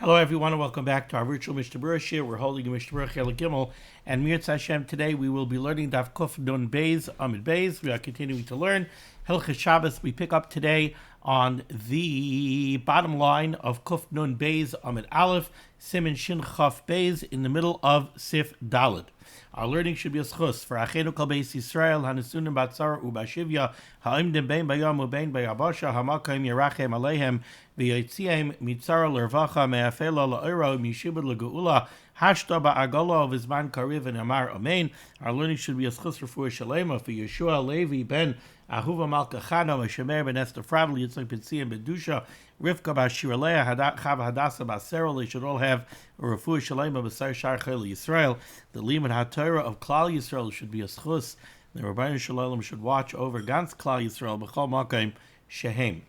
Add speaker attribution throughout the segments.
Speaker 1: Hello everyone and welcome back to our virtual Mishnah Berurah. We're holding the Mishnah Berurah Chilek Gimel, and Mirz Hashem today we will be learning Daf Kuf Nun Beis Amid Beis. We are continuing to learn Hilchos Shabbos. We pick up today on the bottom line of Kuf Nun Beis Amid Aleph, Siman Shin Chaf Beis, in the middle of Sif Daled. Our learning should be a schus for Achenu Kol Beis Yisrael Hanesunim Batzar Ubashivya Ha'imdim Bein Bayam Ubein Bayabasha Hamakayim Yerachem Aleihem V'Yotziim Mitzara L'Rvacha Me'afela La'Oiro Mishibud L'Geula Hashta Ba'agala of Izman Kariv and Amar Amen. Our learning should be a schus for Shalema for Yeshua Levi Ben Ahuva Malka Chana Meshemer Ben Esther Fravli Yitzchak B'Tziim Bedusha Rivka Bashiralea Chav Hadassah Basera. They should all have a refuah shalema b'sar shar chayil Yisrael. The limud HaTorah of Klal Yisrael should be a schus. The Rabbeinu Shalom should watch over Gans Klal Yisrael b'chol makayim shehem.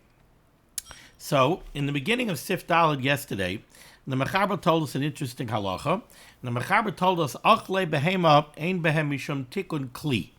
Speaker 1: So, in the beginning of Sif Daled yesterday, the Mechaber told us an interesting halacha. The Mechaber told us achle behema ein behem mishum tikun kli.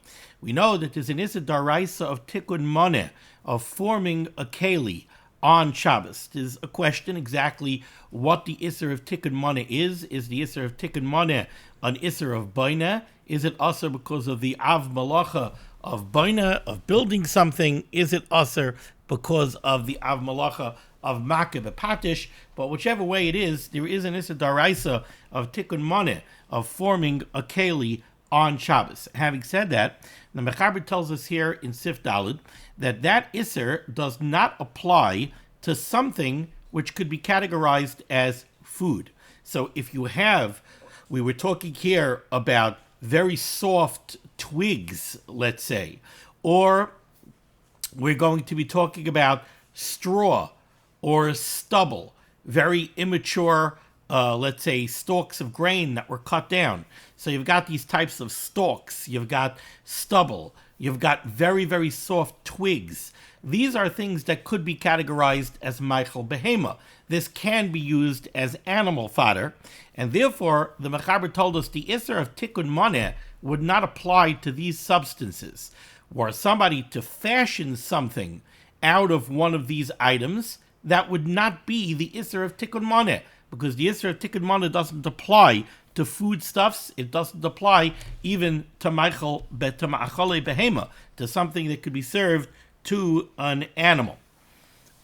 Speaker 1: We know that there's an issa daraisa of tikun moneh, of forming a keli on Shabbos. There's a question exactly what the Isser of Tikkun Moneh is. Is the Isser of Tikkun Moneh an Isser of Baina? Is it Asr because of the Av Malacha of Baina, of building something? Is it Asr because of the Av Malacha of Makeh B'Patish? But whichever way it is, there is an Isser Daraisa of Tikkun Moneh, of forming a Keli on Shabbos. Having said that, the Mechaber tells us here in Sif Daled that Isser does not apply to something which could be categorized as food. So if you have, we were talking here about very soft twigs, let's say, or we're going to be talking about straw or stubble, very immature, let's say, stalks of grain that were cut down. So you've got these types of stalks, you've got stubble, you've got very, very soft twigs. These are things that could be categorized as Michael Behema. This can be used as animal fodder, and therefore the Mechaber told us the Isser of Tikkun Moneh would not apply to these substances. Were somebody to fashion something out of one of these items, that would not be the Isser of Tikkun Moneh, because the Isser of Tikkun Moneh doesn't apply to foodstuffs. It doesn't apply even to Ma'achale Behema, to something that could be served to an animal.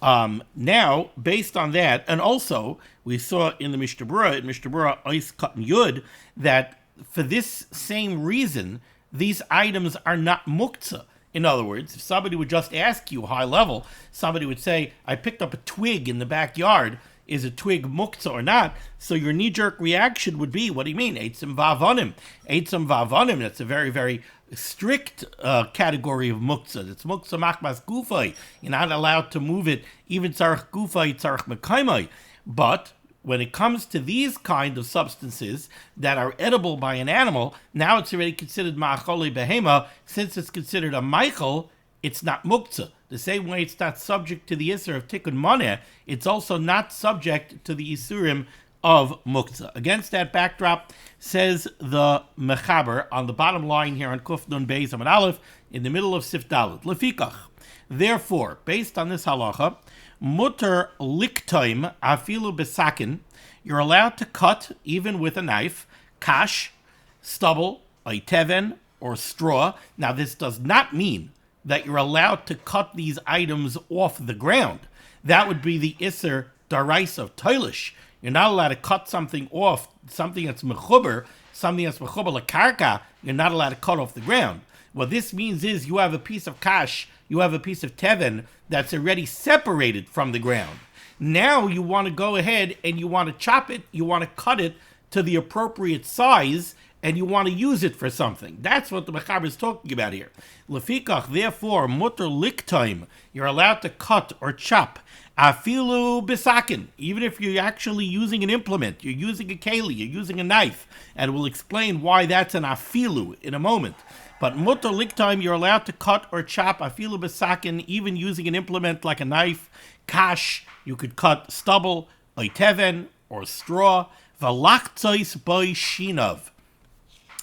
Speaker 1: Now, based on that, and also we saw in the Mishnah Berurah, Ois Katan Yud, that for this same reason, these items are not muktzah. In other words, if somebody would just ask you high level, somebody would say, I picked up a twig in the backyard, is a twig muktzah or not? So your knee-jerk reaction would be, what do you mean? Eitzim va'avonim. Eitzim va'avonim, that's a very, very strict category of muktzah. It's muktzah machmas gufay. You're not allowed to move it, even tzarech gufay, tzarech mekaymai. But when it comes to these kind of substances that are edible by an animal, now it's already considered ma'achale behema. Since it's considered a Michael, it's not muktzah. The same way it's not subject to the Isser of Tikkun Moneh, it's also not subject to the Isurim of muktzah. Against that backdrop, says the Mechaber on the bottom line here on Kuf Nun Beis Amud Aleph, in the middle of Sif Daled. Lefikach. Therefore, based on this halacha, muter liktoim afilu besakin, you're allowed to cut, even with a knife, kash, stubble, teven, or straw. Now, this does not mean that you're allowed to cut these items off the ground. That would be the Isser Daraisa of Toilish. You're not allowed to cut something off, something that's mechuber lekarka, you're not allowed to cut off the ground. What this means is you have a piece of kash, you have a piece of teven that's already separated from the ground. Now you want to go ahead and you want to chop it, you want to cut it to the appropriate size, and you want to use it for something. That's what the Mechaber is talking about here. Lefikach, therefore, muter liktoim, you're allowed to cut or chop. Afilu bisakin, even if you're actually using an implement, you're using a keli, you're using a knife, and we'll explain why that's an afilu in a moment. But muter liktoim, you're allowed to cut or chop afilu bisakin, even using an implement like a knife. Kash, you could cut stubble, teven, or straw. Valachtois boy shinov,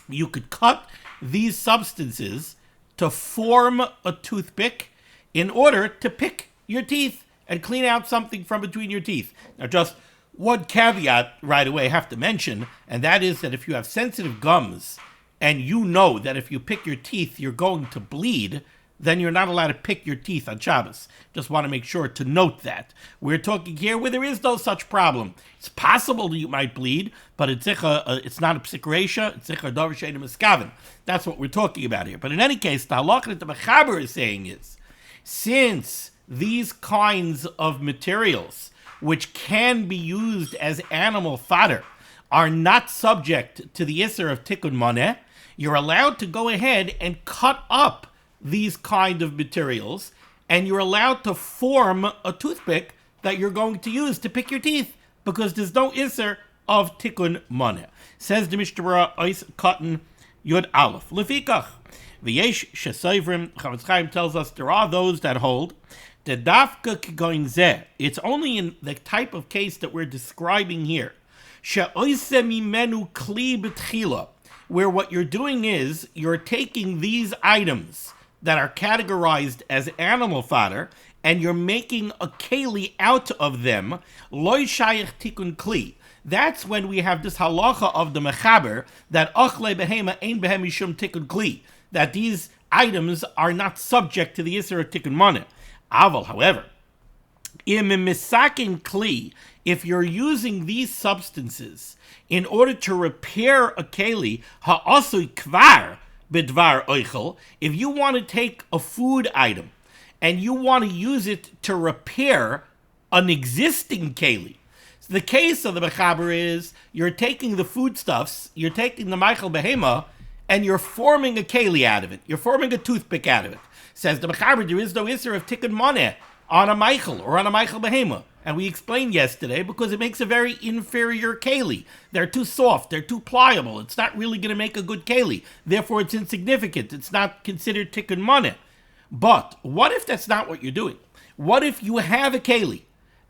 Speaker 1: you could cut these substances to form a toothpick in order to pick your teeth and clean out something from between your teeth. Now just One caveat right away I have to mention, and that is that if you have sensitive gums and you know that if you pick your teeth you're going to bleed, then you're not allowed to pick your teeth on Shabbos. Just want to make sure to note that. We're talking here where there is no such problem. It's possible that you might bleed, but it's not a psikresha, it's a davar she'eino miskaven. That's what we're talking about here. But in any case, the halacha that the Mechaber is saying is, since these kinds of materials, which can be used as animal fodder, are not subject to the Isser of Tikkun Moneh, you're allowed to go ahead and cut up these kind of materials, and you're allowed to form a toothpick that you're going to use to pick your teeth, because there's no Isser of Tikkun Moneh. Says the Mishnah Berurah, Ois Cotton Yud Aleph. Lefikach, v'yesh shesayvrim, Chavetz Chaim tells us there are those that hold the dafka kigoin zeh. It's only in the type of case that we're describing here, she'oise mimenu kli b'tchila, where what you're doing is you're taking these items that are categorized as animal fodder and you're making a keli out of them. Loi shayich tikun kli. That's when we have this halacha of the mechaber that achle behema ein behem mishum tikun kli, that these items are not subject to the Isser of Tikkun Moneh. Aval, however, im misakin kli, if you're using these substances in order to repair a keli, ha'asui kvar bidvar oichel, if you want to take a food item and you want to use it to repair an existing keli. So the case of the Mechaber is you're taking the foodstuffs, you're taking the Michael Behema, and you're forming a keli out of it. You're forming a toothpick out of it. Says the Mechaber, there is no Isser of Tikkun Moneh on a Michael or on a Michael Behema. And we explained yesterday because it makes a very inferior keli. They're too soft, they're too pliable. It's not really going to make a good keli. Therefore, it's insignificant. It's not considered Tikkun Moneh. But what if that's not what you're doing? What if you have a keli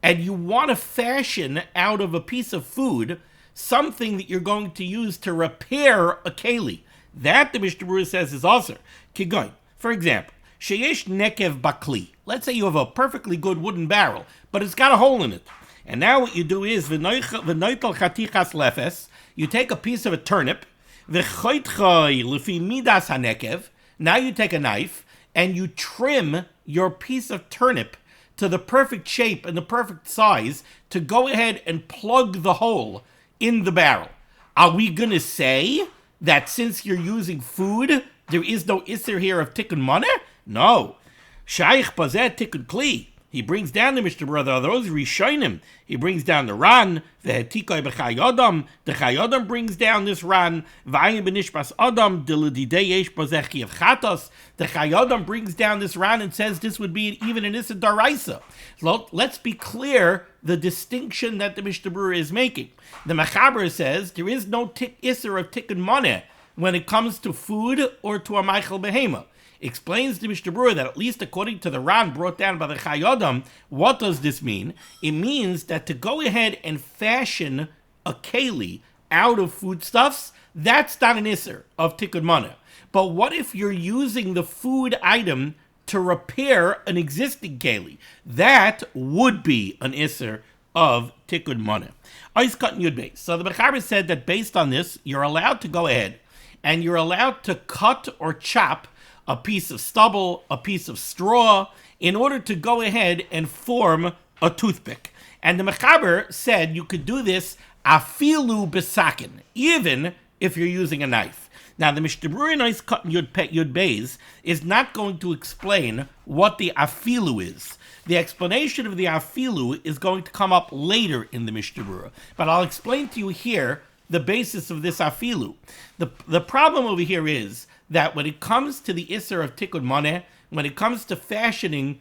Speaker 1: and you want to fashion out of a piece of food something that you're going to use to repair a keli? That, the Mishnah Berurah says, is also kigoin. For example, sheyesh nekev bakli. Let's say you have a perfectly good wooden barrel, but it's got a hole in it. And now what you do is, v'noitel chatichas lefes, you take a piece of a turnip, v'choitchoi lefi midas hanekev, now you take a knife, and you trim your piece of turnip to the perfect shape and the perfect size to go ahead and plug the hole in the barrel. Are we going to say that since you're using food, there is no Isser here of Tikkun Moneh? No. Shaykh Bazet Tikkun Kli. He brings down the Mishnah Berurah, those Rishonim. He brings down the Ran, the Hetikoi B'Chayodam. The Chayodam brings down this Ran. V'ayim B'Nishbas Adam, the L'didei Yesh Bazechi of Chatos. The Chayodam brings down this Ran and says this would be even an Issa Daraisa. So let's be clear the distinction that the Mishnah Berurah is making. The Mechaber says there is no Isser of Tikkun Moneh when it comes to food or to a Michael Behema. Explains the Mishnah Berurah that at least according to the Ran brought down by the Chayodam, what does this mean? It means that to go ahead and fashion a keli out of foodstuffs, that's not an Isser of Tikkun Moneh. But what if you're using the food item to repair an existing keli? That would be an Isser of Tikkun Moneh. Ois Cotton Yud Beis. So the Mechaber said that based on this, you're allowed to go ahead and you're allowed to cut or chop a piece of stubble, a piece of straw, in order to go ahead and form a toothpick. And the Mechaber said you could do this afilu besakin, even if you're using a knife. Now, the Mishnah Berurah in Ois Cotton Yud Beis is not going to explain what the afilu is. The explanation of the afilu is going to come up later in the Mishnah Berurah. But I'll explain to you here the basis of this afilu. The problem over here is that when it comes to the Isser of Tikkun Moneh, when it comes to fashioning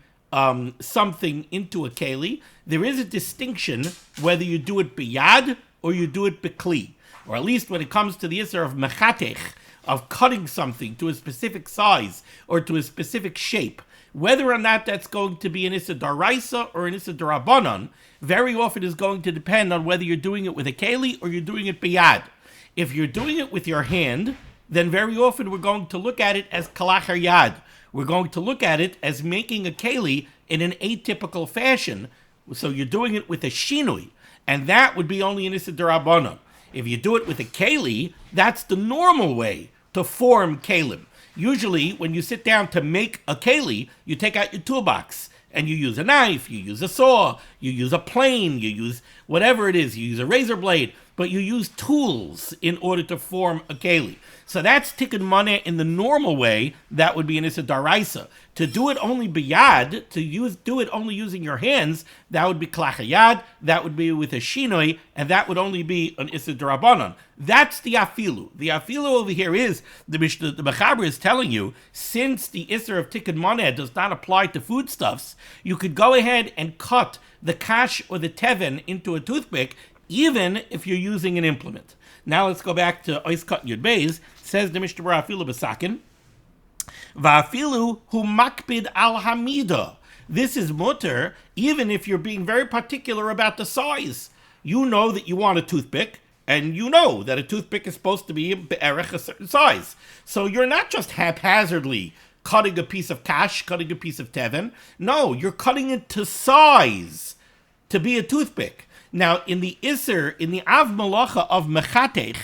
Speaker 1: something into a keli, there is a distinction whether you do it biyad or you do it bekli. Or at least when it comes to the Isser of mechatech, of cutting something to a specific size or to a specific shape, whether or not that's going to be an Issa Daraisa or an Issa Darabanan, very often is going to depend on whether you're doing it with a keli or you're doing it biyad. If you're doing it with your hand, then very often we're going to look at it as kalachar yad. We're going to look at it as making a keli in an atypical fashion. So you're doing it with a shinui. and that would be only an Issa D'Rabbanan. If you do it with a keli, that's the normal way to form kelim. Usually, when you sit down to make a keli, you take out your toolbox and you use a knife, you use a saw, you use a plane, you use whatever it is, you use a razor blade, but you use tools in order to form a keli. So that's tikkun maneh in the normal way. That would be an issa daraisa. To do it only biyad, do it only using your hands, that would be klachayad, that would be with a shinoi, and that would only be an issa darabanan. That's the afilu. The afilu over here is, the Mechaber is telling you, since the issa of tikkun maneh does not apply to foodstuffs, you could go ahead and cut the kash or the teven into a toothpick, even if you're using an implement. Now let's go back to Ois Kat Yud Beis. Says the Mishnah Berurah afilu b'sakin, va'afilu hu makpid al hamida. This is mutter, even if you're being very particular about the size. You know that you want a toothpick, and you know that a toothpick is supposed to be be'erech a certain size. So you're not just haphazardly cutting a piece of kash, cutting a piece of teven. No, you're cutting it to size to be a toothpick. Now, in the Isser, in the Av Malacha of Mechatech,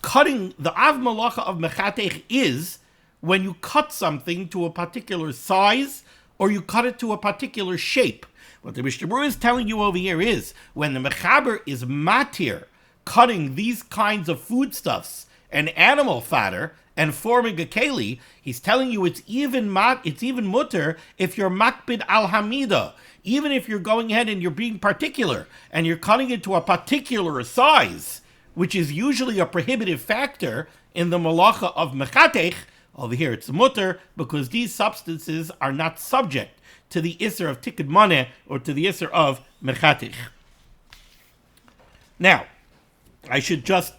Speaker 1: cutting the Av Malacha of Mechatech is when you cut something to a particular size or you cut it to a particular shape. What the Mishnah Berurah is telling you over here is when the Mechaber is matir, cutting these kinds of foodstuffs and animal fodder and forming a keli, he's telling you it's even mutter if you're makbid al hamida. Even if you're going ahead and you're being particular and you're cutting it to a particular size, which is usually a prohibitive factor in the malacha of mechatech, over here it's mutter because these substances are not subject to the isser of tikkun maneh or to the isser of mechatech. Now, I should just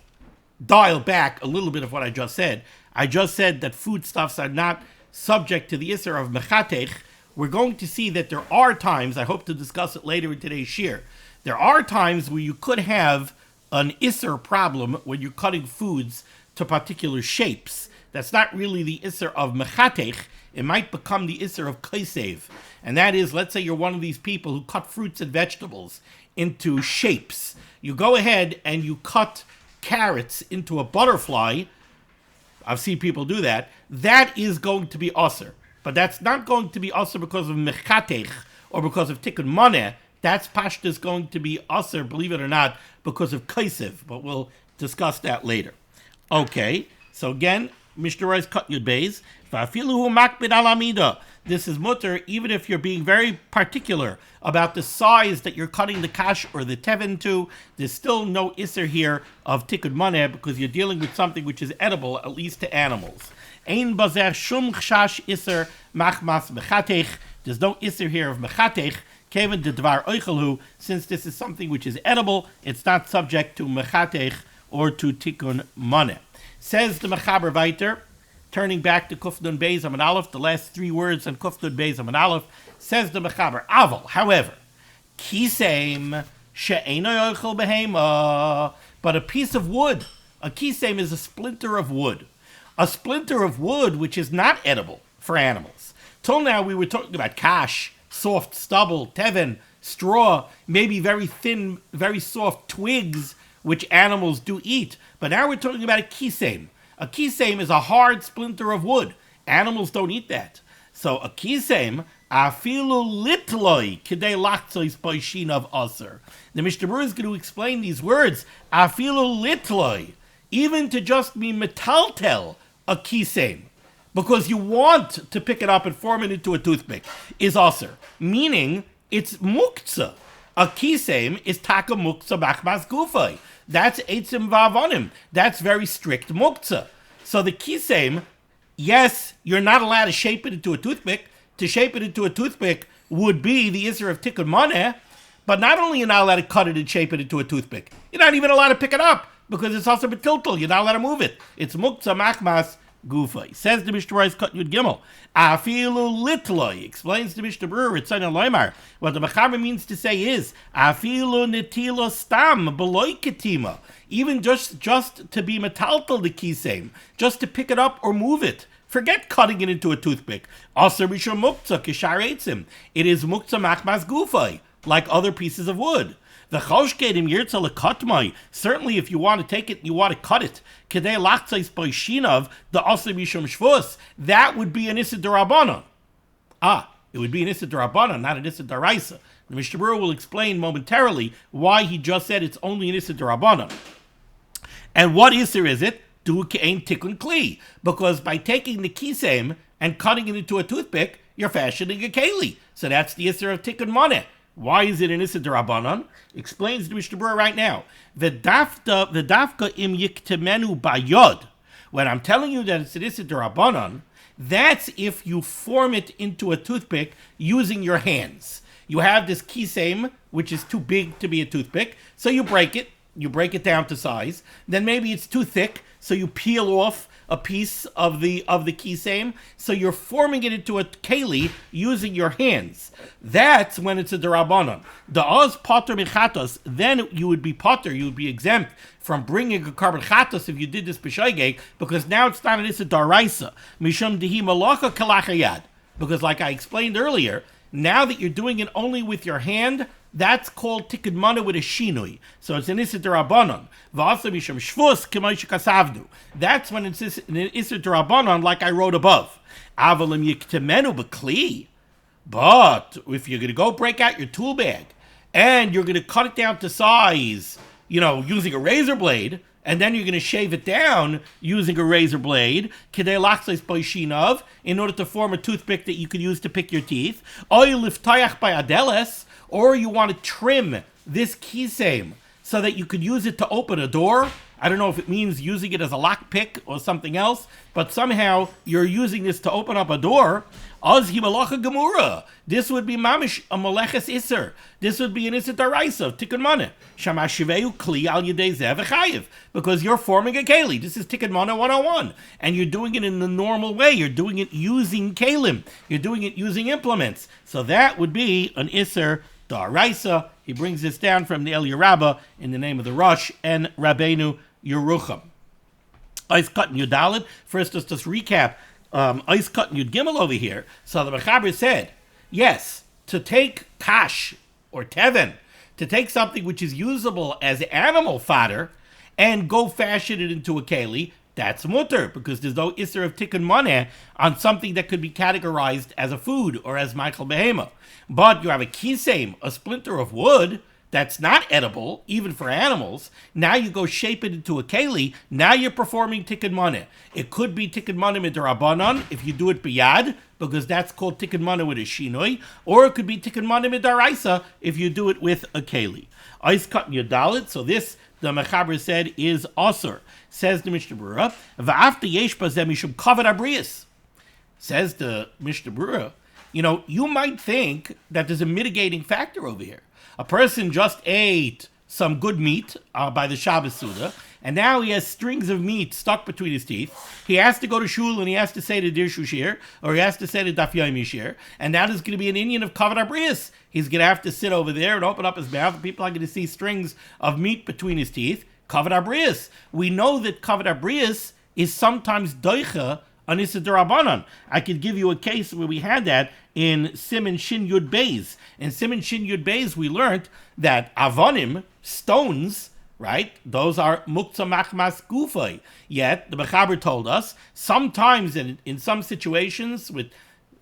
Speaker 1: dial back a little bit of what I just said. I just said that foodstuffs are not subject to the isser of mechatech. We're going to see that there are times, I hope to discuss it later in today's shir, there are times where you could have an isser problem when you're cutting foods to particular shapes. That's not really the isser of mechatech. It might become the isser of kaisev. And that is, let's say you're one of these people who cut fruits and vegetables into shapes. You go ahead and you cut carrots into a butterfly. I've seen people do that. That is going to be usser. But that's not going to be usher because of mechatech or because of tikkun maneh. That's pashtus going to be usher, believe it or not, because of kaisev. But we'll discuss that later. Okay, so again, Mishnah Berurah's Kat Yud Beis. Va'afilu hu makbid al hamida. This is mutter even if you're being very particular about the size that you're cutting the kash or the teven to. There's still no isser here of tikkun maneh because you're dealing with something which is edible, at least to animals. Ein bazer shum chashash iser machmas mechatech. There's no iser here of mechatech. Kevin de dvar oichelhu. Since this is something which is edible, it's not subject to mechatech or to tikkun maneh. Says the Mechaber weiter, turning back to Kuf Nun Beis Amud Aleph, the last three words on Kuf Nun Beis Amud Aleph. Says the Mechaber, Aval, however, kiseim she'eino yochel behema, but a piece of wood. A kiseim is a splinter of wood. A splinter of wood which is not edible for animals. Till now we were talking about kash, soft stubble, teven, straw, maybe very thin, very soft twigs which animals do eat. But now we're talking about a kiseim. A kiseim is a hard splinter of wood. Animals don't eat that. So a kiseim, afilu litloi kidei lachzois boishin of aser. The Mishnah Berurah is going to explain these words. Afilu litloi, even to just be metaltel a kiseim, because you want to pick it up and form it into a toothpick, is aser. Meaning, it's muktzah. A kiseim is taka muktzah bachmas gufay. That's eitzim va'avonim. That's very strict muktzah. So the kiseim, yes, you're not allowed to shape it into a toothpick. To shape it into a toothpick would be the isser of tikkun maneh, but not only you're not allowed to cut it and shape it into a toothpick, you're not even allowed to pick it up because it's also betiltal. You're not allowed to move it. It's muktzah machmas gufay. Says the Mishnah Berurah's Kat Yud Gimel. Afilu litloi, explains the Mishnah Berurah. It's on a loymar. What the Mechaber means to say is afilu netilo stam beloy ketima. Even just to be metaltal the kiseim, just to pick it up or move it. Forget cutting it into a toothpick. Aser mishum muktzah kishar eitzim. It is muktzah machmas gufay. like other pieces of wood. The choshkedim yirtza lekatmai. Certainly, if you want to take it, you want to cut it. Kedei lachtzais by shinav the asr mishum shvus. That would be an issa derabanan. It would be an issa derabanan, not an issa daraisa. The Mishnah Berurah will explain momentarily why he just said it's only an issa derabanan. And what issa is it? Du ke'ein tikkun kli. Because by taking the kisem and cutting it into a toothpick, you're fashioning a keli. So that's the issa of tikkun maneh. Why is it an issa derabanan? Explains the Mishnah Berurah right now. V'dafka im yiktemenu bayod. When I'm telling you that it's an issa derabanan, that's if you form it into a toothpick using your hands. You have this kisem, which is too big to be a toothpick, so you break it. You break it down to size. Then maybe it's too thick, so you peel off a piece of the kisem. So you're forming it into a keli using your hands. That's when it's a derabanan. The oz potter michatos, then you would be potter, you would be exempt from bringing a carbon chatos if you did this b'shoigeg, because now it's not an issa daraisa. Mishum dehi malacha kalachayad. Because like I explained earlier, now that you're doing it only with your hand, that's called tikkun maneh with a shinui. So it's an issa derabanan. V'asa mishum shvus k'moshe kasavnu. That's when it's an issa derabanan, like I wrote above. Avalim yiktemenu b'kli. But if you're going to go break out your tool bag and you're going to cut it down to size, using a razor blade, and then you're going to shave it down using a razor blade, kedei lachzos boishinav, in order to form a toothpick that you could use to pick your teeth, oy liftayach by adeles, or you want to trim this kisem so that you could use it to open a door. I don't know if it means using it as a lock pick or something else, but somehow you're using this to open up a door. Az hi malacha gemura. This would be mamish a maleches iser. This would be an iser daraisa, tikkun maneh. Shamashiveu kli al yedei zeh v'chayiv. Because you're forming a keli. This is tikkun maneh 101. And you're doing it in the normal way. You're doing it using kelim. You're doing it using implements. So that would be an iser daraisa. He brings this down from the Eliyah Rabbah in the name of the Rosh and Rabbeinu Yerucham. Ice cut and Yudalit. First, let's just recap. Ice cut and Yud Gimel over here. So the Mechaber said, yes, to take kash or teven, to take something which is usable as animal fodder and go fashion it into a keli, that's mutter, because there's no isser of tikkun maneh on something that could be categorized as a food or as Michael Behema. But you have a kisem, a splinter of wood, that's not edible, even for animals. Now you go shape it into a keli. Now you're performing tikkun maneh. It could be tikkun maneh midarabanan if you do it biyad, because that's called tikkun maneh with a shinoi, or it could be tikkun maneh midaraisa if you do it with a keli. Ice cut yodalit. So this, the Mechaber said, is asur. Says the Mishnah Berurah, va'afta yesh bazeh mishum kavod abrius. Says the Mishnah Berurah, you might think that there's a mitigating factor over here. A person just ate some good meat by the Shabbos Suda, and now he has strings of meat stuck between his teeth. He has to go to shul and he has to say the Dirshu shir, or he has to say the Daf Yomi shir, and now there's going to be an Indian of kavod abrius. He's going to have to sit over there and open up his mouth, and people are going to see strings of meat between his teeth. Kavod abrius. We know that kavod abrius is sometimes doicha an issa derabanan. I could give you a case where we had that in Siman Shin Yud Beis. In Siman Shin Yud Beis, we learned that avonim, stones, right? Those are muktzah machmas gufay. Yet, the Mechaber told us, sometimes in some situations with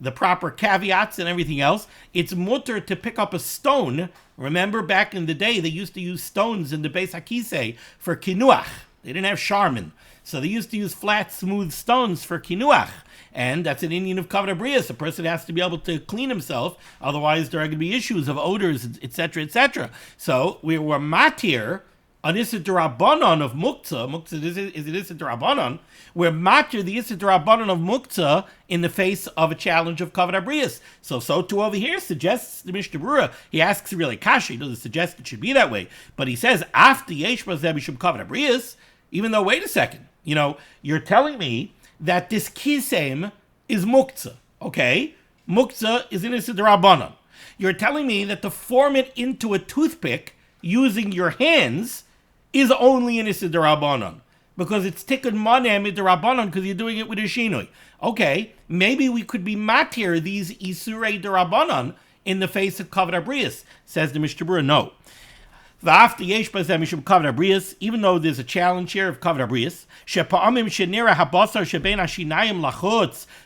Speaker 1: the proper caveats and everything else, it's mutter to pick up a stone. Remember, back in the day, they used to use stones in the Beis HaKisei for kinuach. They didn't have sharman. So they used to use flat, smooth stones for kinuach. And that's an Indian of kavod abrius. A person has to be able to clean himself. Otherwise, there are going to be issues of odors, etc., etc. So we were matir an issa d'Rabbanan of muktzah. Muktzah is an issa d'Rabbanan. We're matir the issa d'Rabbanan of muktzah in the face of a challenge of kavod abrius. So too over here suggests the Mishnah Berurah. He asks really kashi. He doesn't suggest it should be that way. But he says, after yesh bazeh mishum kavod abrius, even though, wait a second, you're telling me that this kisem is muktzah, okay? Muktzah is an issa d'Rabbanan. You're telling me that to form it into a toothpick using your hands is only an issa d'Rabbanan, because it's tikkun maneh mid'Rabbanan, because you're doing it with a shinoi. Okay, maybe we could be matir these isurei d'Rabbanan in the face of Kavod Abrius? Says the Mishnah Berurah, no. Even though there's a challenge here of Kavod Abrius,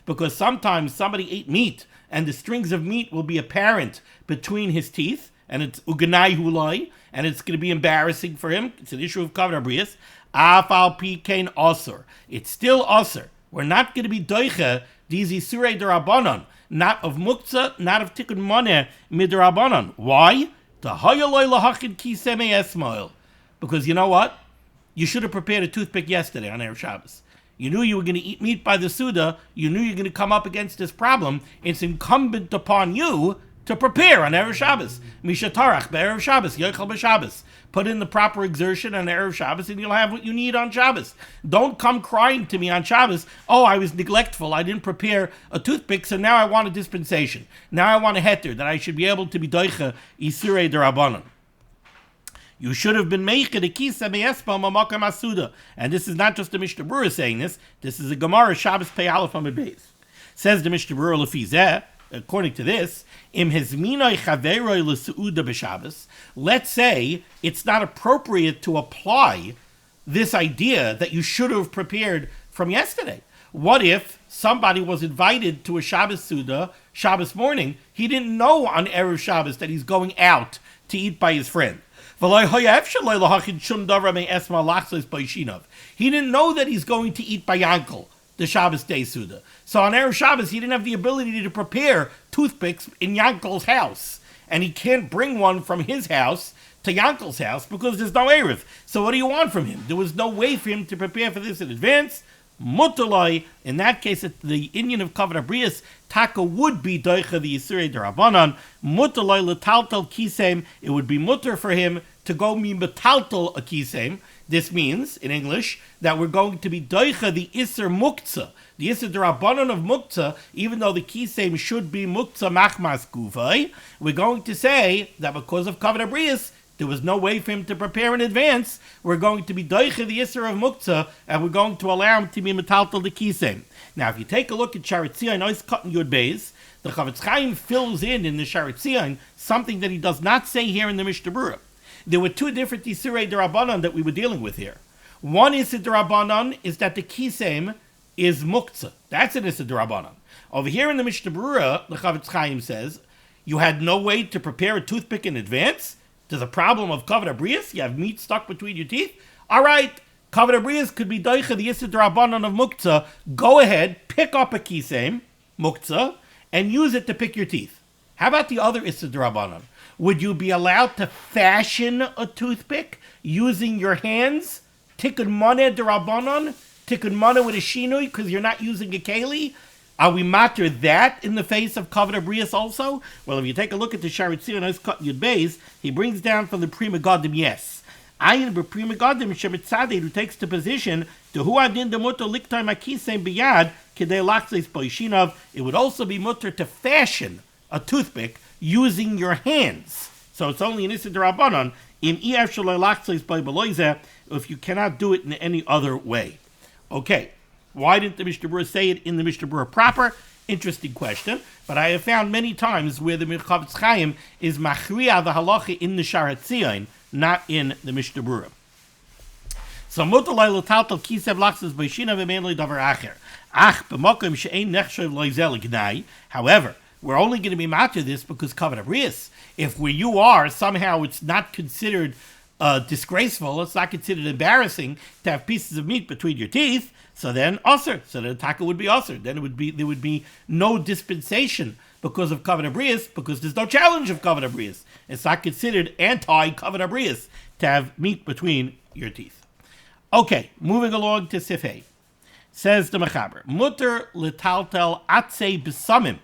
Speaker 1: because sometimes somebody ate meat and the strings of meat will be apparent between his teeth, and it's uganai hulai, and it's going to be embarrassing for him. It's an issue of Kavod Abrius. Afal pikein osur. It's still osur. We're not going to be doiche these isurei derabanan, not of muktzah, not of tikkun moneh midrabanan. Why? Because you know what? You should have prepared a toothpick yesterday on Erev Shabbos. You knew you were going to eat meat by the Suda. You knew you were going to come up against this problem. It's incumbent upon you to prepare on Erev Shabbos. Misha Tarach, Erev Shabbos, Yochel B'Shabbos. Put in the proper exertion on Erev Shabbos and you'll have what you need on Shabbos. Don't come crying to me on Shabbos, oh, I was neglectful, I didn't prepare a toothpick, so now I want a dispensation. Now I want a heter, that I should be able to be doicha isurei derabanan. You should have been meicha the kisa me'espa mamakam asuda. And this is not just the Mishnah Berurah saying this is a Gemara Shabbos Pei Aleph Amud Beis. Says the Mishnah Berurah lefizeh, according to this, let's say it's not appropriate to apply this idea that you should have prepared from yesterday. What if somebody was invited to a Shabbos Suda, Shabbos morning, he didn't know on Erev Shabbos that he's going out to eat by his friend. He didn't know that he's going to eat by Yankel, the Shabbos day Suda. So on Erev Shabbos, he didn't have the ability to prepare toothpicks in Yankel's house. And he can't bring one from his house to Yankel's house because there's no Erev. So what do you want from him? There was no way for him to prepare for this in advance. Mutalai, in that case, the Indian of Kavod Abrius, Taka would be Doicha the Yisurei Derabanan. Mutalai letaltal kisem, it would be mutter for him to go mi metaltal a kisem. This means, in English, that we're going to be doicha the Isser Muktzah. The Isser Derabanan of Muktzah, even though the Kisem should be Muktzah Machmas Guvay, we're going to say that because of Kavod Abrius, there was no way for him to prepare in advance. We're going to be doicha the Isser of Muktzah, and we're going to allow him to be metaltal the Kisem. Now, if you take a look at Sharetzion, Ois Cotton Yud Beis, the Chavetz Chaim fills in the Sharetzion something that he does not say here in the Mishnah Berurah. There were two different Isurei Derabanan that we were dealing with here. One Isur Derabanan is that the Kisem is Muktzah. That's an Isur Derabanan. Over here in the Mishnah Berurah, the Chavetz Chaim says, you had no way to prepare a toothpick in advance? There's a problem of Kavod Abrius? You have meat stuck between your teeth? All right, Kavod Abrius could be doicha the Isur Derabanan of Muktzah. Go ahead, pick up a Kisem, Muktzah, and use it to pick your teeth. How about the other Isur Derabanan? Would you be allowed to fashion a toothpick using your hands? Tikkun moneh derabanan? Tikkun moneh with a shinui because you're not using a keli? Are we matter that in the face of Kavod Abrius also? Well, if you take a look at the Sharetzion Ois Yud Beis, he brings down from the Prima Godim, yes. Ayin b'Prima Godim Shemitzadeh, who takes the position to hu adin demuto liktai makisem biyad kedei lachzeis boishinav. It would also be mutter to fashion a toothpick using your hands. So it's only an Isur Derabanan if you cannot do it in any other way. Okay, why didn't the Mishnah Berurah say it in the Mishnah Berurah proper? Interesting question, but I have found many times where the Chavetz Chaim is machriya the halacha in the Sharetzion, not in the Mishnah Berurah. So mutalai l'taltal kisev lachzes b'shina v'meinli davar acher. Ach b'mokim she'ein nechshav loizel gnai. However, we're only going to be matter this because Kavod Abrius. If where you are, somehow it's not considered disgraceful, it's not considered embarrassing to have pieces of meat between your teeth, so then osir. So the taka would be osir. Then there would be no dispensation because of Kavod Abrius, because there's no challenge of Kavod Abrius. It's not considered anti-Kavod Abrius to have meat between your teeth. Okay, moving along to Sifei. Says the Mechaber, Mutter litaltel atzei b'samim.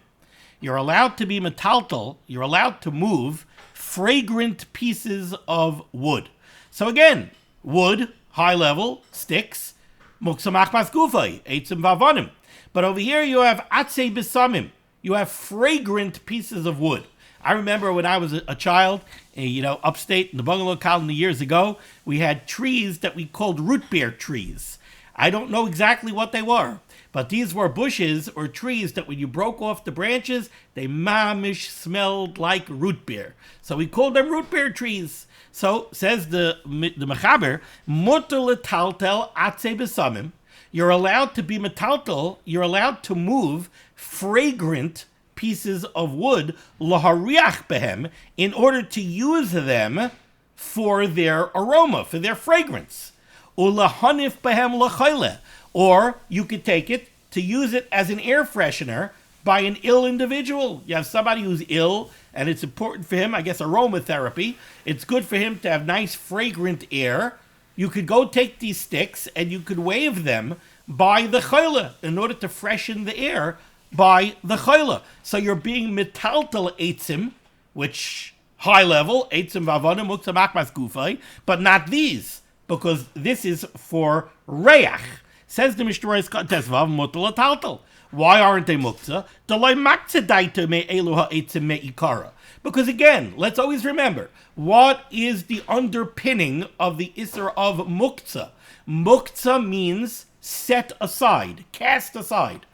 Speaker 1: You're allowed to be metaltal, you're allowed to move fragrant pieces of wood. So again, wood, high level, sticks, muksamach masgufay, eitzim vavonim. But over here you have atzei b'samim. You have fragrant pieces of wood. I remember when I was a child, upstate in the bungalow colony years ago, we had trees that we called root beer trees. I don't know exactly what they were, But these were bushes or trees that when you broke off the branches, they mamish smelled like root beer. So we called them root beer trees. So says the Mechaber, mutter letaltel atze besamim. You're allowed to be metaltel, you're allowed to move fragrant pieces of wood, lahariach behem, in order to use them for their aroma, for their fragrance. Ulahanif behem lachayle, or you could take it to use it as an air freshener by an ill individual. You have somebody who's ill, and it's important for him, I guess aromatherapy. It's good for him to have nice fragrant air. You could go take these sticks and you could wave them by the chayle in order to freshen the air by the chayle. So you're being metaltal eitzim, which high level, eitzim vavonim, muktzah makmas gufay, but not these, because this is for reach. Says the Mishnah Berurah tesvav mutal ataltal. Why aren't they muktzah? Delay maktzah me eluha eitzim me ikara. Because again, let's always remember, what is the underpinning of the Isser of muktzah? Muktzah means set aside, cast aside.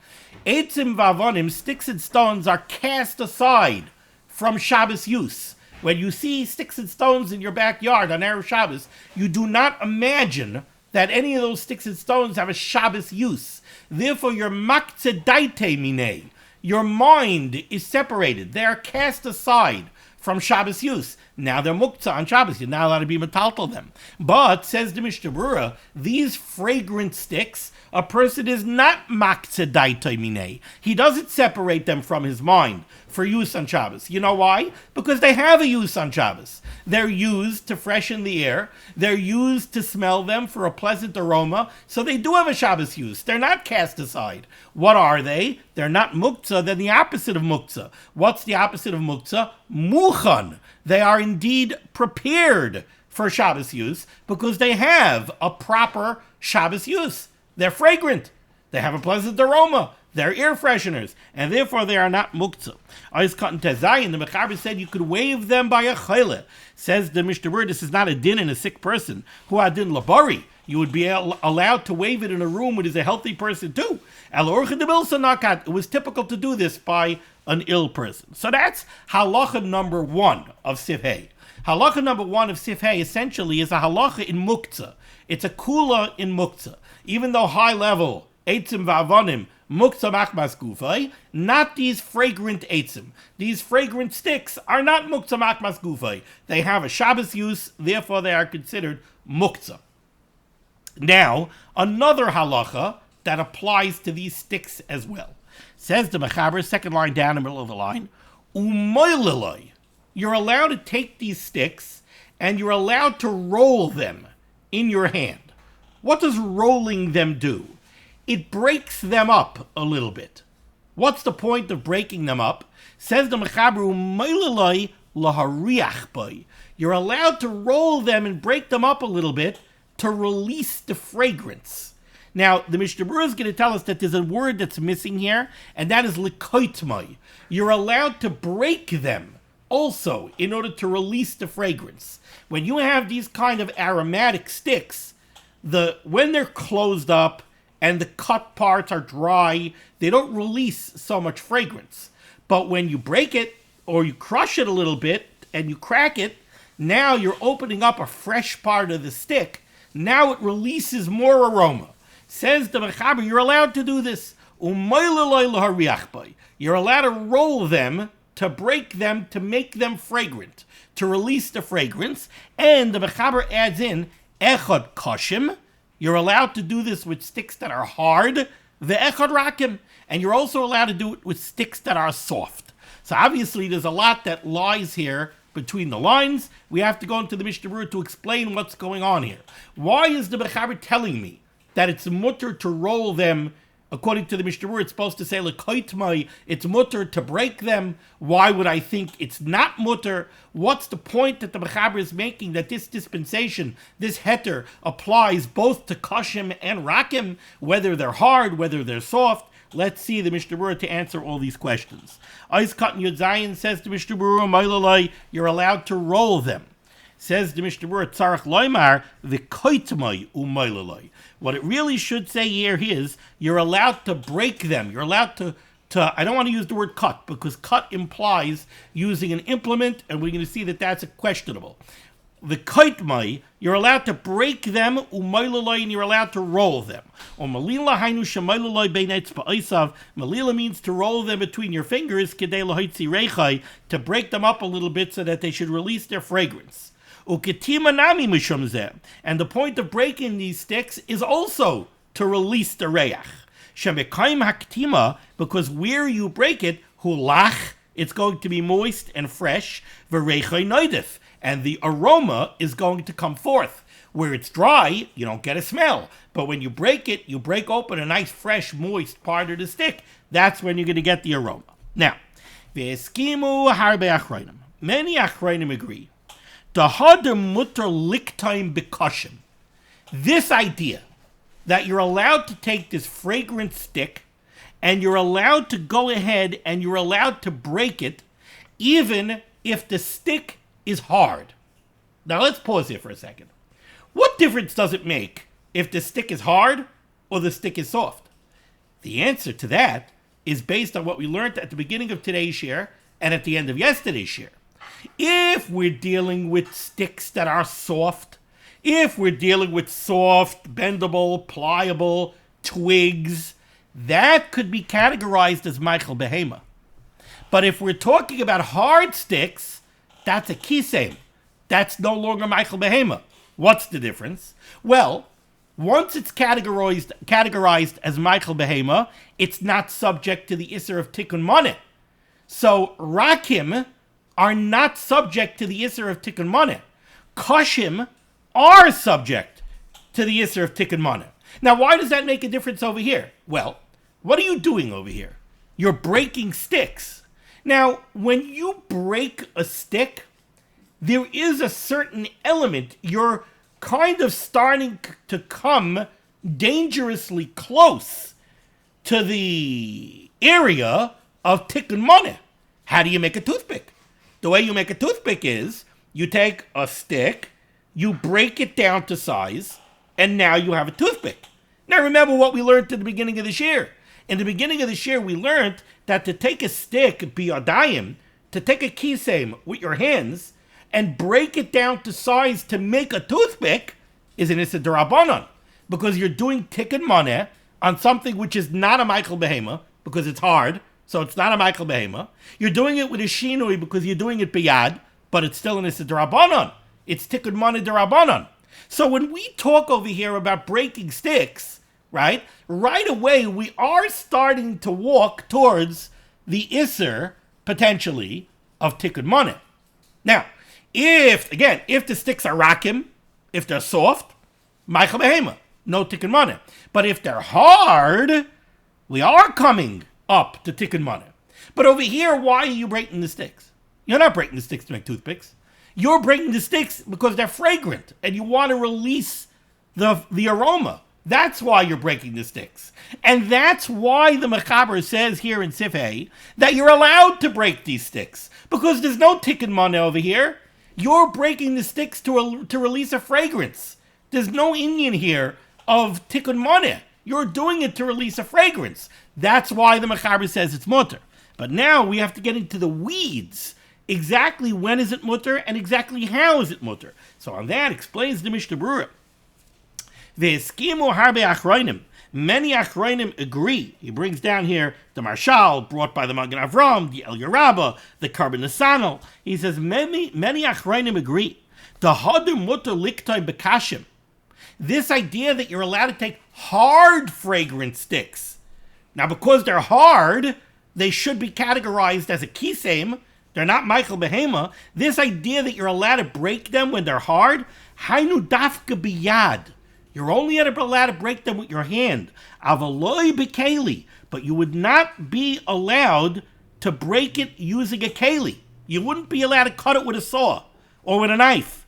Speaker 1: Eitzim vavonim, sticks and stones, are cast aside from Shabbos use. When you see sticks and stones in your backyard on Erev Shabbos, you do not imagine that any of those sticks and stones have a Shabbos use. Therefore, your maktzah daite minei, your mind is separated. They are cast aside from Shabbos use. Now they're muktzah on Shabbos. You're not allowed to be metaltal them. But, says the Mishnah Berurah, these fragrant sticks, a person is not maktzah daite minei. He doesn't separate them from his mind for use on Shabbos. You know why? Because they have a use on Shabbos. They're used to freshen the air. They're used to smell them for a pleasant aroma. So they do have a Shabbos use. They're not cast aside. What are they? They're not muktzah. They're the opposite of muktzah. What's the opposite of muktzah? Muchan. They are indeed prepared for Shabbos use because they have a proper Shabbos use. They're fragrant. They have a pleasant aroma. They're air fresheners, and therefore they are not muktzah. Ois Katan Tezayin, the Mechaber said you could wave them by a chayle. Says the Mishnah Berurah, this is not a din in a sick person. Hu adin labari. You would be allowed to wave it in a room which is a healthy person too. It was typical to do this by an ill person. So that's halacha number 1 of Sifhei. Halacha number 1 of Sifhei essentially is a halacha in muktzah. It's a kula in muktzah. Even though high level, eitzim va'avonim, muktzah makmas gufay, not these fragrant eitzim. These fragrant sticks are not muktzah makmas gufay. They have a Shabbos use, therefore they are considered muktzah. Now, another halacha that applies to these sticks as well. Says the Mechaber, second line down in the middle of the line, umoililoi. You're allowed to take these sticks and you're allowed to roll them in your hand. What does rolling them do? It breaks them up a little bit. What's the point of breaking them up? Says the Mechaber, umoililoi lahariach bai. You're allowed to roll them and break them up a little bit to release the fragrance. Now, the Mishnah Berurah is going to tell us that there's a word that's missing here, and that is likoitmai. You're allowed to break them also in order to release the fragrance. When you have these kind of aromatic sticks, when they're closed up and the cut parts are dry, they don't release so much fragrance. But when you break it or you crush it a little bit and you crack it, now you're opening up a fresh part of the stick. Now it releases more aroma. Says the Mechaber, you're allowed to do this. You're allowed to roll them, to break them, to make them fragrant, to release the fragrance. And the Mechaber adds in, echad koshim. You're allowed to do this with sticks that are hard, the echad rakim. And you're also allowed to do it with sticks that are soft. So obviously there's a lot that lies here between the lines. We have to go into the Mishnah Berurah to explain what's going on here. Why is the Mechaber telling me that it's mutter to roll them? According to the Mishnah Berurah, it's supposed to say lekoitmai, it's mutter to break them. Why would I think it's not mutter? What's the point that the Mechaber is making that this dispensation, this heter, applies both to kashim and rakim, whether they're hard, whether they're soft? Let's see the Mishnah Berurah to answer all these questions. Ois Katan Yud Zayin says to Mishnah Berurah, you're allowed to roll them. Says the Mishnah Berurah, Tzarech loymar v'koitmai u'mailaloi. What it really should say here is, you're allowed to break them. You're allowed to I don't want to use the word cut, because cut implies using an implement, and we're going to see that that's questionable. The kaitmai, you're allowed to break them, u'mailaloi, and you're allowed to roll them. Or malila hainu shemailaloi beinetz ba'osav. Malila means to roll them between your fingers, kedei lahoitzi reichai, to break them up a little bit so that they should release their fragrance. Uketima nami mishum zeh. And the point of breaking these sticks is also to release the reach. Shemekayim haktima, because where you break it, hulach, it's going to be moist and fresh, v'reichai noidif, and the aroma is going to come forth. Where it's dry, you don't get a smell. But when you break it, you break open a nice, fresh, moist part of the stick. That's when you're going to get the aroma. Now, v'eskimu harbe achronim. Many achronim agree. Dahadim mutter liktaim bekashim. This idea that you're allowed to take this fragrant stick and you're allowed to go ahead and you're allowed to break it even if the stick is hard. Now let's pause here for a second. What difference does it make if the stick is hard or the stick is soft? The answer to that is based on what we learned at the beginning of today's share and at the end of yesterday's share. If we're dealing with sticks that are soft, if we're dealing with soft, bendable, pliable twigs, that could be categorized as Michael Behema. But if we're talking about hard sticks, that's a kisem. That's no longer Michael Behema. What's the difference? Well, once it's categorized as Michael Behema, it's not subject to the Isser of Tikkun Moneh. So Rakim are not subject to the Isser of Tikkun Moneh. Kashim are subject to the Isser of Tikkun Moneh. Now, why does that make a difference over here? Well, what are you doing over here? You're breaking sticks. Now, when you break a stick, there is a certain element. You're kind of starting to come dangerously close to the area of Tikkun Moneh. How do you make a toothpick? The way you make a toothpick is you take a stick, you break it down to size, and now you have a toothpick. Now remember what we learned at the beginning of this year. In the beginning of this year, we learned that to take a stick, biyadayim, to take a kisem with your hands, and break it down to size to make a toothpick is an Issa D'Rabbanan. Because you're doing Tikkun Moneh on something which is not a Michael Behema, because it's hard, so it's not a Michael Behema. You're doing it with a Shinui because you're doing it biyad, but it's still an Issa D'Rabbanan. It's Tikkun Moneh D'Rabbanan. So when we talk over here about breaking sticks, right away we are starting to walk towards the Isser, potentially, of Tikkun Moneh. Now, if the sticks are rakim, if they're soft, Michael Behema, no Tikkun Moneh. But if they're hard, we are coming up to Tikkun Moneh. But over here, why are you breaking the sticks? You're not breaking the sticks to make toothpicks. You're breaking the sticks because they're fragrant and you want to release the aroma. That's why you're breaking the sticks. And that's why the Mechaber says here in Sif Hey that you're allowed to break these sticks. Because there's no Tikkun Moneh over here. You're breaking the sticks to release a fragrance. There's no Indian here of Tikkun Moneh. You're doing it to release a fragrance. That's why the Mechaber says it's mutter. But now we have to get into the weeds. Exactly when is it mutter and exactly how is it mutter? So on that explains the Mishnah Berurah. Ve'eskimu harbe achronim. Many achronim agree. He brings down here the Marshal, brought by the Magen Avram, the El Yerabah, the Karban Nesanel. He says many achronim agree. The hadim mutter liktoi bekashim. This idea that you're allowed to take hard fragrant sticks. Now, because they're hard, they should be categorized as a kisem. They're not Michael Behema. This idea that you're allowed to break them when they're hard, hainu dafka biyad. You're only allowed to break them with your hand. Avaloi bekeli. But you would not be allowed to break it using a keli. You wouldn't be allowed to cut it with a saw or with a knife.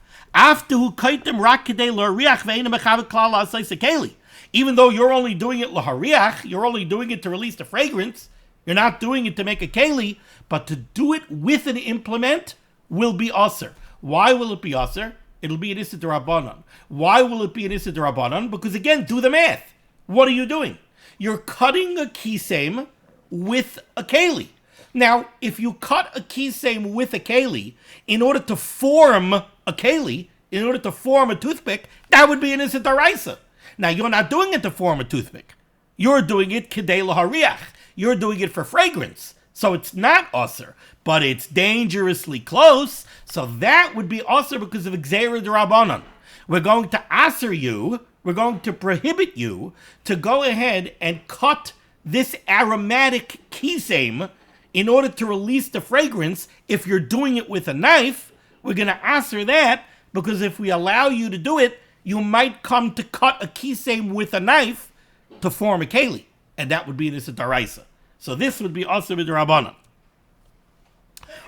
Speaker 1: Even though you're only doing it lahariach, you're only doing it to release the fragrance, you're not doing it to make a keli, but to do it with an implement will be aser. Why will it be aser? It'll be an Issa D'Rabbanan. Why will it be an Issa D'Rabbanan? Because again, do the math. What are you doing? You're cutting a kisem with a keli. Now, if you cut a kisem with a keli in order to form a keli, in order to form a toothpick, that would be an Issa D'Oraisa. Now, you're not doing it to form a toothpick. You're doing it kedei lahariach. You're doing it for fragrance. So it's not Osir, but it's dangerously close. So that would be Osir because of Gzeira D'Rabbanan. We're going to Asir you, we're going to prohibit you to go ahead and cut this aromatic kisem in order to release the fragrance. If you're doing it with a knife, we're going to Asir that, because if we allow you to do it, you might come to cut a kisem with a knife to form a keli, and that would be an Issa D'Oraisa. So this would be also B'Drabanan.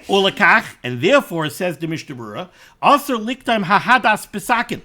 Speaker 1: Ulakach, and therefore, says the Mishnah Berurah, also liktaim hahadas pesakin.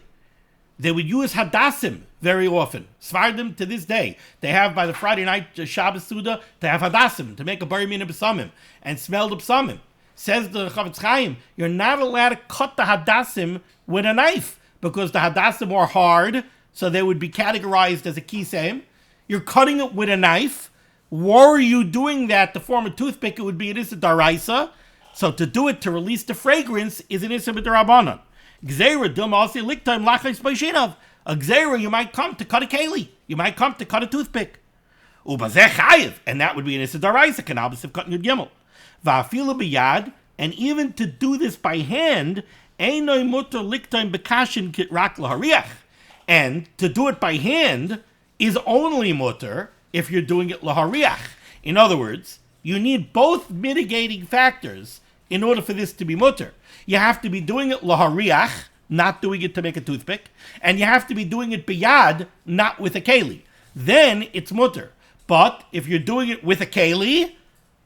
Speaker 1: They would use hadassim very often. Svardim to this day. They have by the Friday night Shabbos Suda, they have hadassim to make a bari mina b'samim and smell the b'samim. Says the Chavetz Chaim, you're not allowed to cut the hadassim with a knife because the hadassim are hard, so they would be categorized as a kisem. You're cutting it with a knife. Were you doing that to form a toothpick, it would be an Issa D'Oraisa. So to do it to release the fragrance is an Issa B'Drabanan. Gzeira dum also liktaim lachais b'shinav. A gzeira, you might come to cut a keli. You might come to cut a toothpick. Ubazeh chayiv, and that would be an Issa D'Oraisa. Kanabas of cutting your gimel. Va'afilu b'yad, and even to do this by hand, einoi mutter liktaim b'kashin rak lahariach. And to do it by hand is only mutter if you're doing it lahariach. In other words, you need both mitigating factors in order for this to be mutter. You have to be doing it lahariach, not doing it to make a toothpick, and you have to be doing it biyad, not with a keli. Then it's mutter. But if you're doing it with a keli,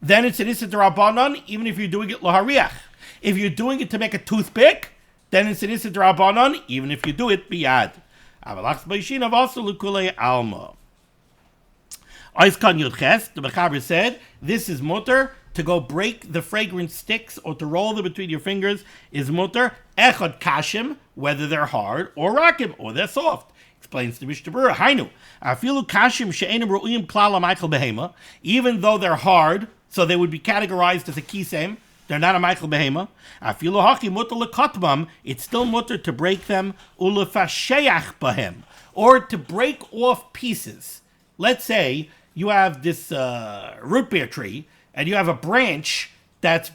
Speaker 1: then it's an Issa D'Rabbanan, even if you're doing it lahariach. If you're doing it to make a toothpick, then it's an Issa D'Rabbanan, even if you do it biyad. Avalachs b'yishinav also l'kulei alma. Oiskan Yudches, the Mechaber said, this is mutter. To go break the fragrant sticks or to roll them between your fingers is mutter. Echad kashim, whether they're hard, or rakim, or they're soft. Explains the Mishnah Berurah. Hainu, afilu kashim she'enim ru'im klal ha'meichel behema, even though they're hard, so they would be categorized as a kisem, they're not a meichel behema. Afilu haki mutter lekatmam, it's still mutter to break them, ulefasheach bahem, or to break off pieces. Let's say you have this root beer tree, and you have a branch that's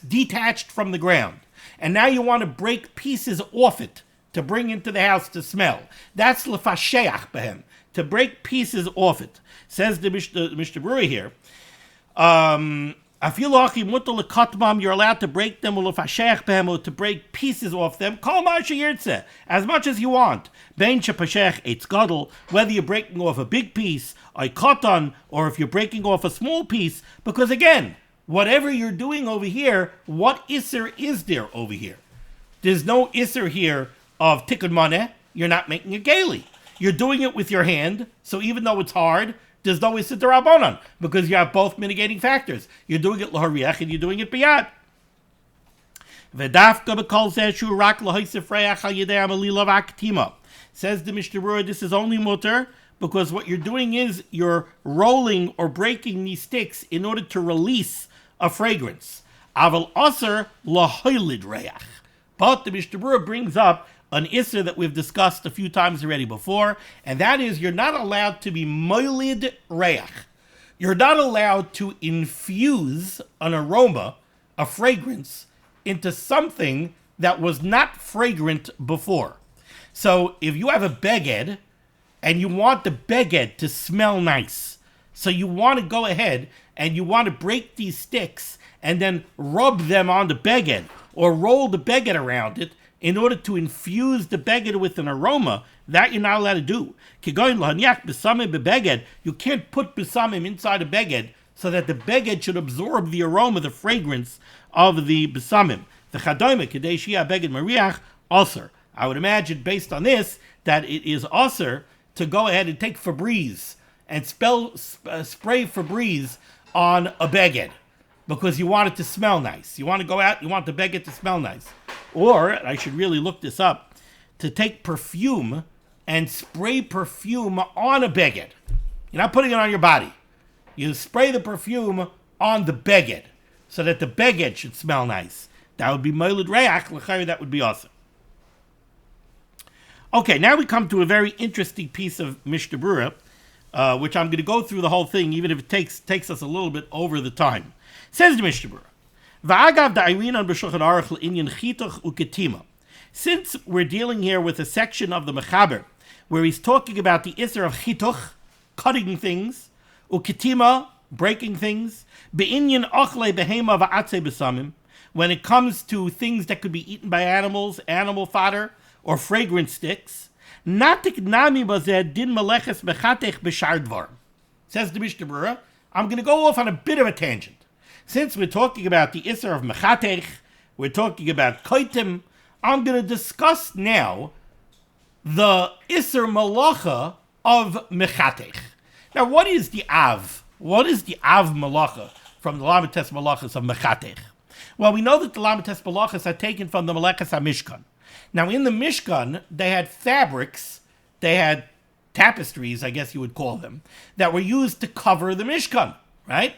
Speaker 1: detached from the ground. And now you want to break pieces off it to bring into the house to smell. That's lefasheach behem, to break pieces off it. Says the Mishnah Berurah here, you're allowed to break them, or to break pieces off them, as much as you want. Whether you're breaking off a big piece, or if you're breaking off a small piece, because again, whatever you're doing over here, what isser is there over here? There's no isser here of tikkun maneh. You're not making a gaily. You're doing it with your hand, so even though it's hard, there's no Issa D'Rabbanan, because you have both mitigating factors. You're doing it lahariach and you're doing it biyad. Says the Mishnah Berurah, this is only mutter, because what you're doing is you're rolling or breaking these sticks in order to release a fragrance. Aval aser lahoylid reach. But the Mishnah Berurah brings up an isser that we've discussed a few times already before, and that is you're not allowed to be moilid reach. You're not allowed to infuse an aroma, a fragrance, into something that was not fragrant before. So if you have a beged, and you want the beged to smell nice, so you want to go ahead and you want to break these sticks and then rub them on the beged, or roll the beged around it, in order to infuse the beged with an aroma, that you're not allowed to do. You can't put besamim inside a beged so that the beged should absorb the aroma, the fragrance of the besamim. The chadayme kadeshia beged mariach aser. I would imagine, based on this, that it is aser to go ahead and take Febreze and spray Febreze on a beged, because you want it to smell nice. You want to go out, you want the beged to smell nice. or I should really look this up, to take perfume and spray perfume on a beged. You're not putting it on your body. You spray the perfume on the beged so that the beged should smell nice. That would be moiled reach, l'chayr, that would be awesome. Okay, now we come to a very interesting piece of Mishnah Berurah, which I'm going to go through the whole thing, even if it takes us a little bit over the time. Says the Mishnah Berurah, V'agav da'irinan b'shulchan aruch l'inyan chituch uketima. Since we're dealing here with a section of the Mechaber where he's talking about the isser of chituch, cutting things, uketima, breaking things, be'inyan ochle behema va'atze besamim, when it comes to things that could be eaten by animals, animal fodder, or fragrance sticks, natik nami bazeh din meleches mechatech b'shar dvar. Says the Mishnah Berurah, I'm going to go off on a bit of a tangent. Since we're talking about the isser of mechatech, we're talking about koitim, I'm going to discuss now the isser malacha of mechatech. Now, what is the av? What is the av malacha from the lamites malachas of mechatech? Well, we know that the lamites malachas are taken from the malachas hamishkan. Now, in the Mishkan, they had fabrics, they had tapestries, I guess you would call them, that were used to cover the Mishkan, right?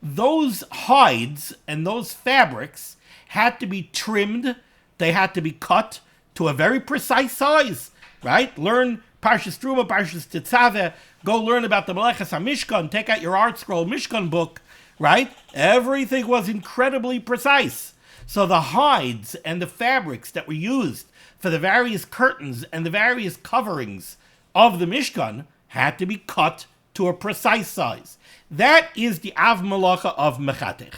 Speaker 1: Those hides and those fabrics had to be trimmed, they had to be cut to a very precise size, right? Learn Parshas Truma, Parshas Tetzaveh, go learn about the Melechas HaMishkan, take out your Art Scroll Mishkan book, right? Everything was incredibly precise. So the hides and the fabrics that were used for the various curtains and the various coverings of the Mishkan had to be cut to a precise size. That is the Av Malacha of Mechatech.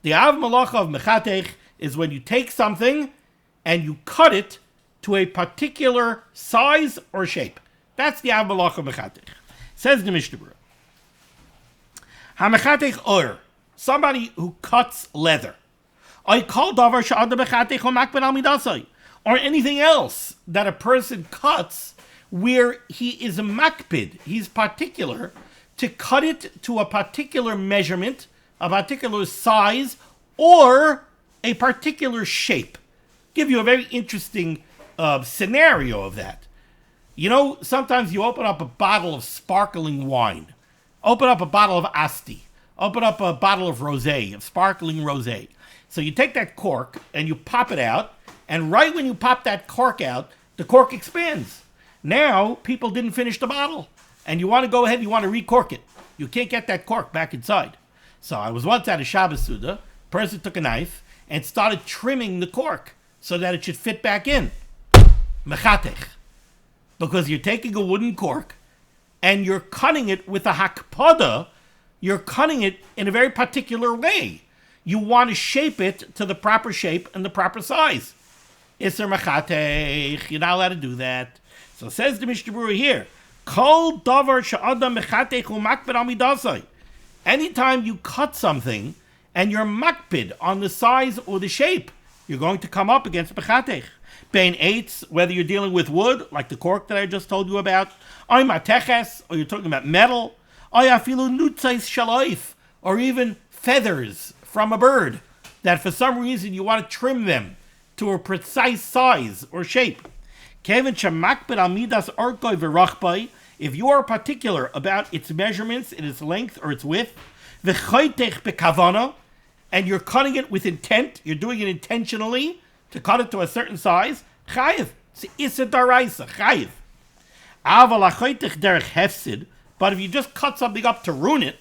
Speaker 1: The Av Malacha of Mechatech is when you take something and you cut it to a particular size or shape. That's the Av Malacha of Mechatech. Says the Mishnah Berurah. HaMechatech or, somebody who cuts leather. I call davar she'adam mechatech or makben al midasai, or anything else that a person cuts where he is a makbid, he's particular to cut it to a particular measurement, a particular size, or a particular shape. Give you a very interesting scenario of that. You know, sometimes you open up a bottle of sparkling wine, open up a bottle of asti, open up a bottle of rosé, of sparkling rosé. So you take that cork and you pop it out, and right when you pop that cork out, the cork expands. Now, people didn't finish the bottle, and you want to go ahead, you want to recork it. You can't get that cork back inside. So I was once at a Shabbos Suda, person took a knife and started trimming the cork so that it should fit back in. Mechatech. Because you're taking a wooden cork and you're cutting it with a hakpada, you're cutting it in a very particular way. You want to shape it to the proper shape and the proper size. Isser mechatech, you're not allowed to do that. So says the Mishnah Berurah here, Kol davar she'adam mechatech u'makbid al midasai. Anytime you cut something and you're makbid on the size or the shape, you're going to come up against mechatech. Bein eitz, whether you're dealing with wood, like the cork that I just told you about, oy mateches, or you're talking about metal, oy afilu nutzais shaloif, or even feathers from a bird, that for some reason you want to trim them to a precise size or shape. Kevin shemakbid al midas orkoi v'rachbai, if you are particular about its measurements, in its length or its width, v'choitech bekavana, and you're cutting it with intent, you're doing it intentionally to cut it to a certain size, chayiv. It's a daraisa, chayiv. Aval achoitech derech hefsid, but if you just cut something up to ruin it,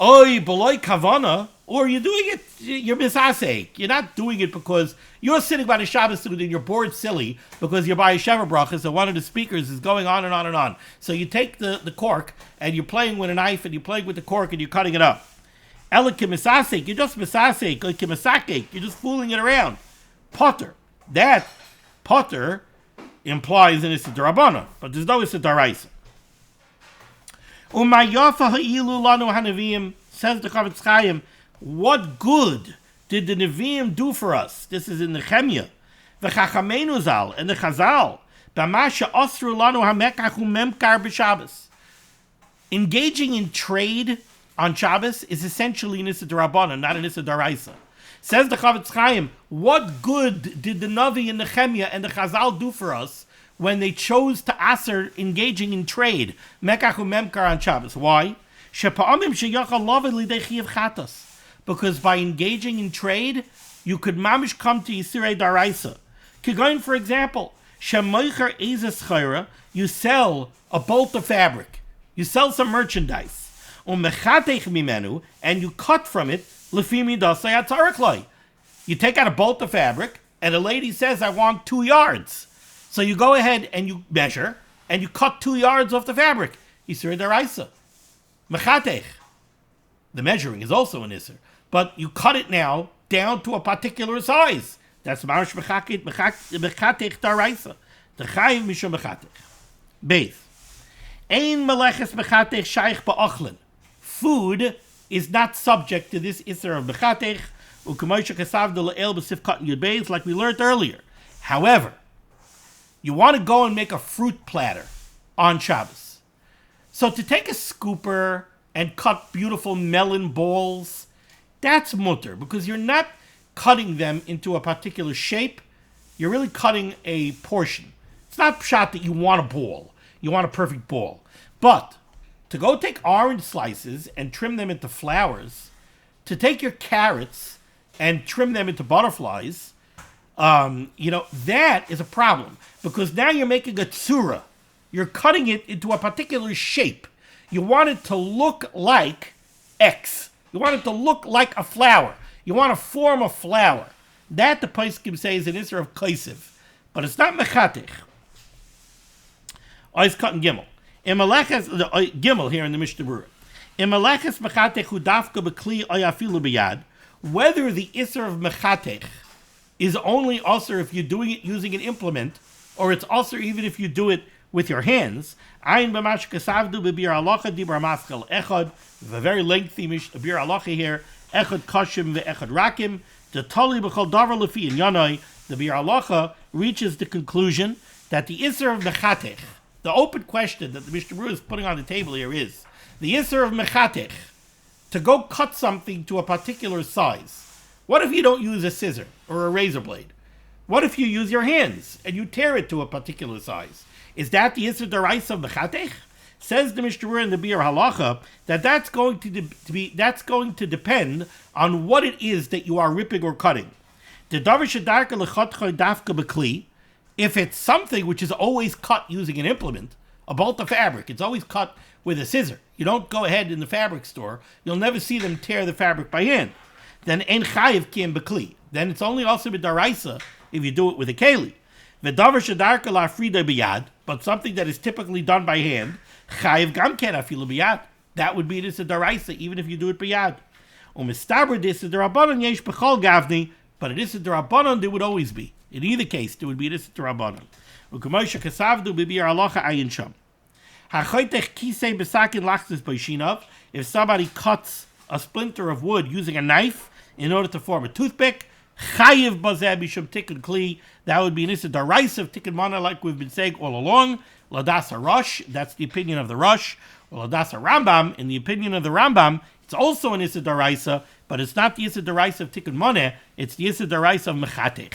Speaker 1: oy beloy kavana, or you're doing it, you're misasek. You're not doing it because you're sitting by the Shabbos student and you're bored silly because you're by a Sheva Brachas and one of the speakers is going on and on and on. So you take the cork and you're playing with a knife and you're playing with the cork and you're cutting it up. Elike misasek, you're just misasek, like misasek, you're just fooling it around. Potter. That potter implies an Issa D'Rabbanan, but there's no Issa D'Oraisa. Umayafa ha'ilu lanu hanavim, says the Chavetz Chaim, what good did the Nevi'im do for us? This is in the Chemya. V'chachamenu zal, and the Chazal, b'ma she'osru lanu hamekach u'memkar b'Shabbos. Engaging in trade on Shabbos is essentially an Issa D'Rabbanan, not an Issa D'Oraisa. Says the Chavetz Chaim, what good did the Navi and Nehemiah and the Chazal do for us when they chose to aser engaging in trade, mekach umemkar on Shabbos? Why? Because by engaging in trade, you could mamish come to Yisirei Daraisa. Kigoin, for example, you sell a bolt of fabric, you sell some merchandise, and you cut from it. You take out a bolt of fabric, and a lady says, I want 2 yards. So you go ahead and you measure, and you cut 2 yards off the fabric. Yisir daraisa. Mechatech. The measuring is also an Isser. But you cut it now down to a particular size. That's Marash Mechatech daraisa. The Chayiv Mishum Mechatech. Beith. Ein meleches Mechatech shaykh ba'achlin. Food is not subject to this Isser of Mechatech, like we learned earlier. However, you want to go and make a fruit platter on Shabbos. So to take a scooper and cut beautiful melon balls, that's mutter, because you're not cutting them into a particular shape. You're really cutting a portion. It's not pshat that you want a ball. You want a perfect ball. But to go take orange slices and trim them into flowers, to take your carrots and trim them into butterflies, that is a problem. Because now you're making a tzura. You're cutting it into a particular shape. You want it to look like X. You want it to look like a flower. You want to form a flower. That, the Poskim say, is an Isser of Kaisiv. But it's not Mechatech. Ois cut and Gimel. Gimel here in the Mishnah Berurah. Whether the Isser of Mechatech is only also if you're doing it using an implement, or it's also even if you do it with your hands. A very lengthy Bir Halacha here. Echad Kashim ve'echad Rakim. The Tali b'chol davar lefi in Yanai. The Bir Halacha reaches the conclusion that the Isser of Mechatech, the open question that the Mishnah Berurah is putting on the table here is, the Isser of Mechatech, to go cut something to a particular size. What if you don't use a scissor or a razor blade? What if you use your hands and you tear it to a particular size? Is that the Isser Daraisa of Mechatech? Says the Mishnah Berurah in the Bir Halacha that that's going to depend on what it is that you are ripping or cutting. The davar shedarka lechatchay dafka b'kli, if it's something which is always cut using an implement, a bolt of fabric, it's always cut with a scissor. You don't go ahead in the fabric store, you'll never see them tear the fabric by hand. Then ein chayiv kim b'kli. Then it's only also b'daraisa if you do it with a keli. V'davar shedarka la'afrida b'yad, but something that is typically done by hand, chayiv gam ken afilu b'yad. That would be this a daraisa even if you do it b'yad. U'mistaber dis a darabanan yesh b'chol gavni, but it is a darabanan there would always be. In either case, there would be this darabanan. U'kamoisha kasavdu b'bir halacha ayin sham. Ha'choitech kisei b'sakin lachzis b'yishinav. If somebody cuts a splinter of wood using a knife in order to form a toothpick, chayiv bazeh b'shum tikkun kli. That would be an issa daraisa of tikkun mana, like we've been saying all along. Ladasa Rosh, that's the opinion of the Rosh. Or Ladasa Rambam, in the opinion of the Rambam, it's also an issa daraisa, but it's not the issa daraisa of tikkun mana, it's the issa daraisa of mechatech.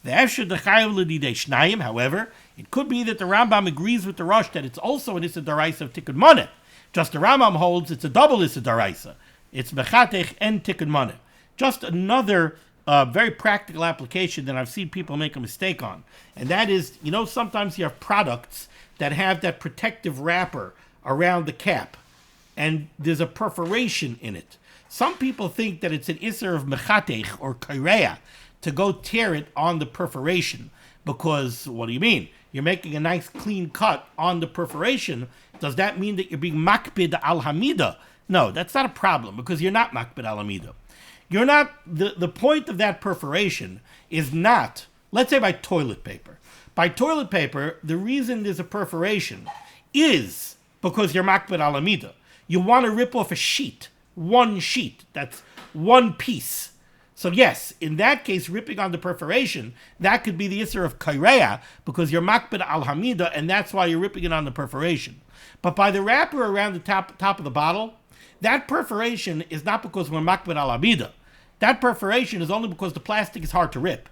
Speaker 1: The efshad the chayiv l'didei shnayim, however, it could be that the Rambam agrees with the Rosh that it's also an issa daraisa of tikkun mana. Just the Rambam holds it's a double issa daraisa. It's mechatech and tikkun mana. Just another very practical application that I've seen people make a mistake on. And that is, sometimes you have products that have that protective wrapper around the cap, and there's a perforation in it. Some people think that it's an Isser of Mechatech or Kaireya to go tear it on the perforation, because, what do you mean? You're making a nice clean cut on the perforation. Does that mean that you're being makbid al hamida? No, that's not a problem, because you're not makbid al hamida. You're not, the point of that perforation is not, let's say by toilet paper. By toilet paper, the reason there's a perforation is because you're makbid al hamida. You want to rip off a sheet, one sheet, that's one piece. So yes, in that case, ripping on the perforation, that could be the Isser of Kaireya, because you're makbid al hamida, and that's why you're ripping it on the perforation. But by the wrapper around the top of the bottle, that perforation is not because we're makbid al hamida. That perforation is only because the plastic is hard to rip.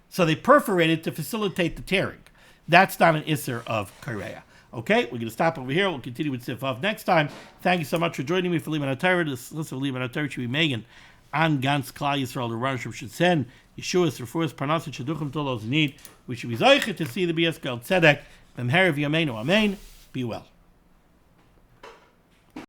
Speaker 1: So they perforate it to facilitate the tearing. That's not an isser of kareya. Okay, we're going to stop over here. We'll continue with Sif Vav next time. Thank you so much for joining me for Limud HaTorah. This list of Limud HaTorah should be Megan on Gans Klal Yisrael. The Rosh should send Yeshua's Refuah's Parnasset Shaduchim to those in need. We should be Zoichet to see the BS Gal Tzedek. Memherav Yameinu Amen. Be well.